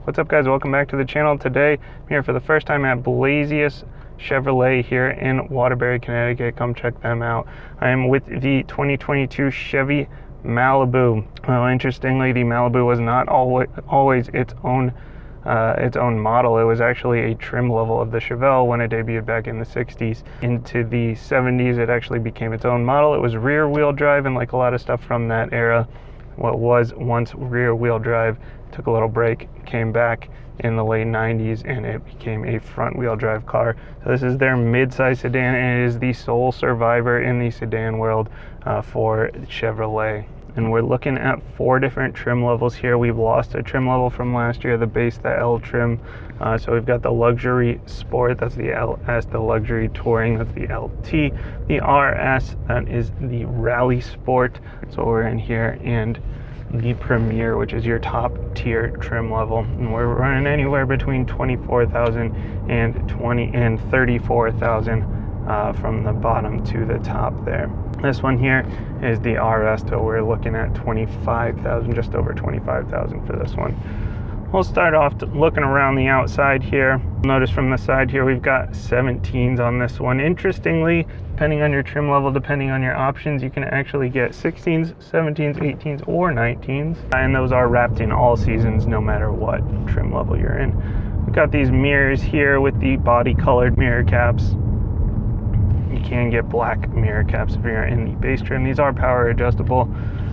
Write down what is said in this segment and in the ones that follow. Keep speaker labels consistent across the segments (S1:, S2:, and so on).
S1: What's up, guys? Welcome back to the channel. Today I'm here for the first time at Blazius Chevrolet here in Waterbury, Connecticut. Come check them out. I am with the 2022 Chevy Malibu. Well, interestingly, the Malibu was not always its own model. It was actually a trim level of the Chevelle when it debuted back in the 60s. Into the 70s, it actually became its own model. It was rear wheel drive, and like a lot of stuff from that era, what was once rear wheel drive took a little break, came back in the late 90s, and it became a front wheel drive car. So this is their mid-size sedan, and it is the sole survivor in the sedan world for Chevrolet. And we're looking at 4 different trim levels here. We've lost a trim level from last year, the base, the L trim. So we've got the luxury sport, that's the LS, the luxury touring, that's the LT, the RS, that is the rally sport. So we're in here, and the Premier, which is your top tier trim level, and we're running anywhere between 24,000 and 34,000 from the bottom to the top there. This one here is the RS, so we're looking at 25,000, just over 25,000 for this one. We'll start off looking around the outside here. Notice from the side here we've got 17s on this one. Interestingly, depending on your trim level, depending on your options, you can actually get 16s, 17s, 18s, or 19s. And those are wrapped in all seasons, no matter what trim level you're in. We've got these mirrors here with the body colored mirror caps. You can get black mirror caps if you're in the base trim. These are power adjustable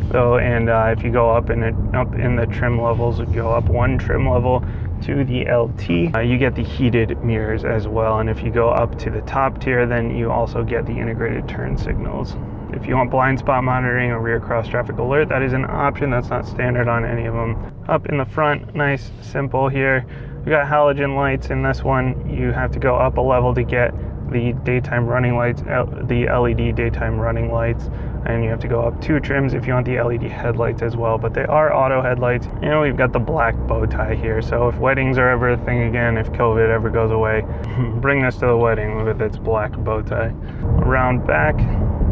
S1: though, and if you go up in the trim levels, if you go up one trim level to the LT, you get the heated mirrors as well. And if you go up to the top tier, then you also get the integrated turn signals. If you want blind spot monitoring or rear cross traffic alert, that is an option. That's not standard on any of them. Up in the front, nice, simple here. We got halogen lights in this one. You have to go up a level to get the daytime running lights, the LED daytime running lights, and you have to go up 2 trims if you want the LED headlights as well, but they are auto headlights. And we've got the black bow tie here, so if weddings are ever a thing again, if COVID ever goes away, bring this to the wedding with its black bow tie. Around back,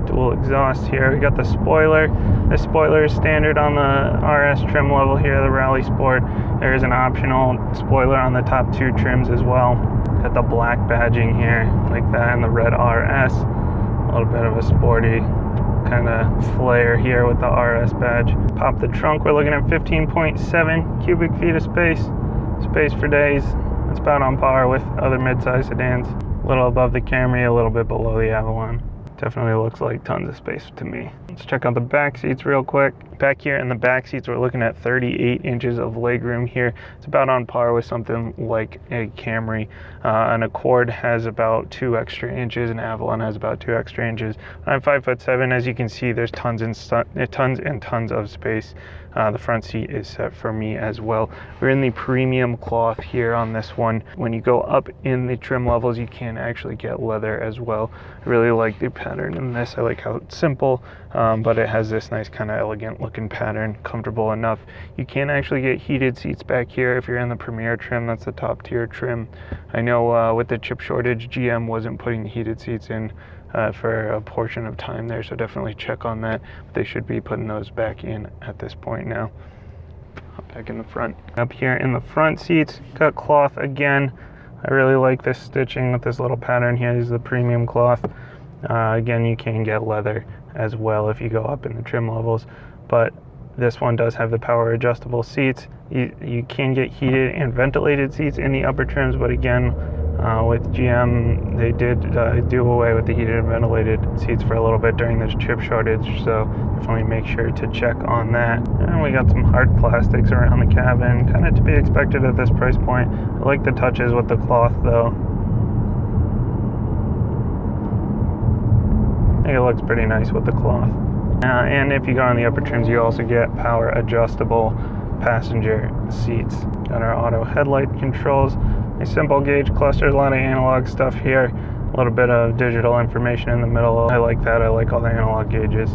S1: dual exhaust here. We got the spoiler. The spoiler is standard on the RS trim level here, the Rally Sport. There is an optional spoiler on the top 2 trims as well. Got the black badging here, like that, and the red RS. A little bit of a sporty kind of flair here with the RS badge. Pop the trunk. We're looking at 15.7 cubic feet of space. Space for days. It's about on par with other mid-size sedans. A little above the Camry, a little bit below the Avalon. Definitely looks like tons of space to me. Let's check out the back seats real quick. Back here in the back seats, we're looking at 38 inches of legroom here. It's about on par with something like a Camry. An Accord has about 2 extra inches, and Avalon has about 2 extra inches. I'm 5'7". As you can see, there's tons and tons of space. The front seat is set for me as well. We're in the premium cloth here on this one. When you go up in the trim levels, you can actually get leather as well. I really like the pattern in this. I like how it's simple, but it has this nice kind of elegant looking pattern, comfortable enough. You can actually get heated seats back here if you're in the Premier trim. That's the top tier trim. I know with the chip shortage, GM wasn't putting the heated seats in for a portion of time there, so definitely check on that. But they should be putting those back in at this point now. Back in the front. Up here in the front seats, got cloth again. I really like this stitching with this little pattern here. This is the premium cloth. Again, you can get leather as well if you go up in the trim levels, but this one does have the power adjustable seats. You can get heated and ventilated seats in the upper trims, but again, with GM, they did do away with the heated and ventilated seats for a little bit during this chip shortage, so definitely make sure to check on that. And we got some hard plastics around the cabin, kind of to be expected at this price point. I like the touches with the cloth though. I think it looks pretty nice with the cloth. And if you go on the upper trims, you also get power adjustable passenger seats. Got our auto headlight controls. A simple gauge cluster, a lot of analog stuff here, a little bit of digital information in the middle. I like that. I like all the analog gauges.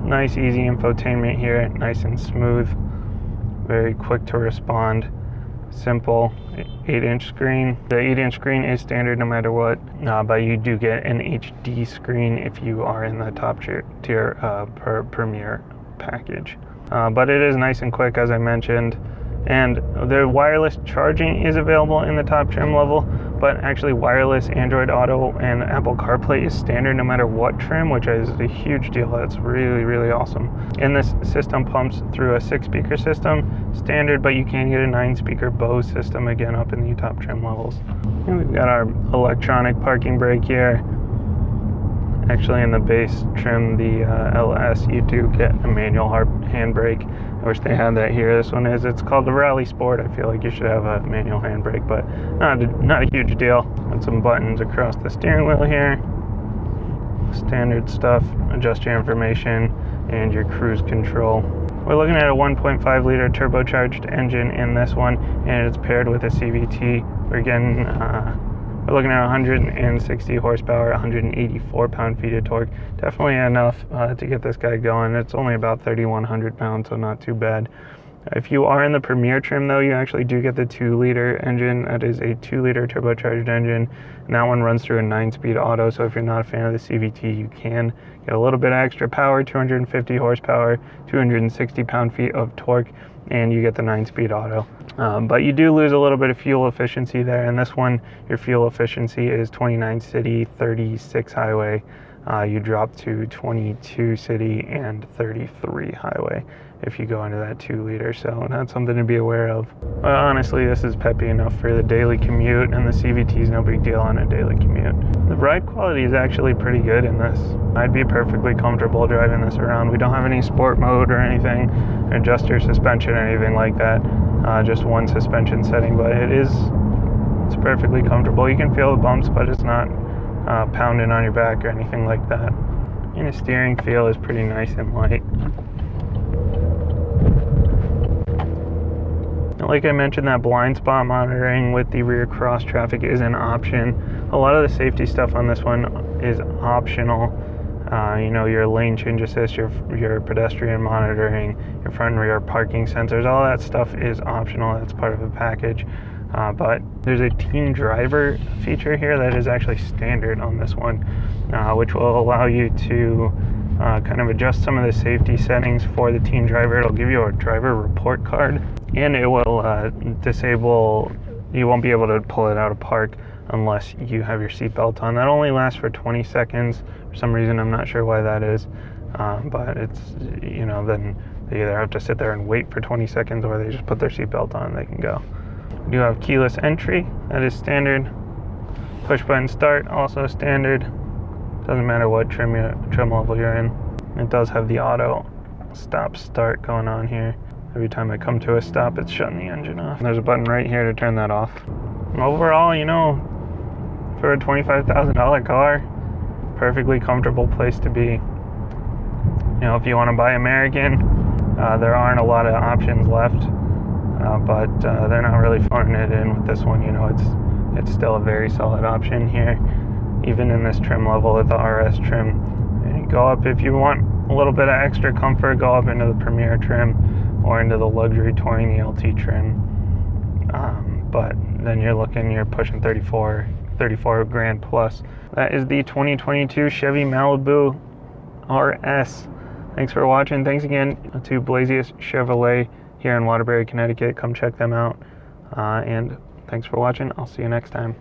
S1: Nice easy infotainment here, nice and smooth, very quick to respond. Simple 8-inch screen. The 8-inch screen is standard no matter what, but you do get an HD screen if you are in the top tier Premier package. But it is nice and quick, as I mentioned. And the wireless charging is available in the top trim level, but actually wireless Android Auto and Apple CarPlay is standard no matter what trim, which is a huge deal. That's really, really awesome. And this system pumps through a 6-speaker system, standard, but you can get a 9-speaker Bose system again up in the top trim levels. And we've got our electronic parking brake here. Actually, in the base trim, the LS, you do get a manual handbrake. I wish they had that here. This one it's called the Rally Sport. I feel like you should have a manual handbrake, but not a huge deal. And some buttons across the steering wheel here. Standard stuff, adjust your information and your cruise control. We're looking at a 1.5 liter turbocharged engine in this one, and it's paired with a CVT. We're looking at 160 horsepower, 184 pound-feet of torque. Definitely enough to get this guy going. It's only about 3,100 pounds, so not too bad. If you are in the Premier trim, though, you actually do get the 2-liter engine. That is a 2-liter turbocharged engine, and that one runs through a 9-speed auto. So if you're not a fan of the CVT, you can get a little bit of extra power, 250 horsepower, 260 pound-feet of torque, and you get the 9-speed auto. But you do lose a little bit of fuel efficiency there. And this one, your fuel efficiency is 29 city, 36 highway. You drop to 22 city and 33 highway if you go into that 2-liter. So that's something to be aware of. But honestly, this is peppy enough for the daily commute, and the CVT is no big deal on a daily commute. The ride quality is actually pretty good in this. I'd be perfectly comfortable driving this around. We don't have any sport mode or anything, adjust your suspension or anything like that. Just one suspension setting, but it's perfectly comfortable. You can feel the bumps, but it's not pounding on your back or anything like that. And the steering feel is pretty nice and light. Like I mentioned, that blind spot monitoring with the rear cross traffic is an option. A lot of the safety stuff on this one is optional. Your lane change assist, your pedestrian monitoring, your front and rear parking sensors, all that stuff is optional. That's part of the package. But there's a teen driver feature here that is actually standard on this one, which will allow you to kind of adjust some of the safety settings for the teen driver. It'll give you a driver report card, and it will disable, you won't be able to pull it out of park unless you have your seatbelt on. That only lasts for 20 seconds. For some reason, I'm not sure why that is, but it's, then they either have to sit there and wait for 20 seconds or they just put their seatbelt on and they can go. We do have keyless entry, that is standard. Push button start, also standard. Doesn't matter what trim level you're in. It does have the auto stop start going on here. Every time I come to a stop, it's shutting the engine off. There's a button right here to turn that off. And overall, for a $25,000 car, perfectly comfortable place to be. If you want to buy American, there aren't a lot of options left, but they're not really phoning it in with this one. It's still a very solid option here, even in this trim level with the RS trim. And you go up, if you want a little bit of extra comfort, go up into the Premier trim or into the luxury touring, the LT trim. But then you're pushing 34 grand plus. That is the 2022 Chevy Malibu RS. Thanks for watching. Thanks again to Blazius Chevrolet here in Waterbury, Connecticut. Come check them out. And thanks for watching. I'll see you next time.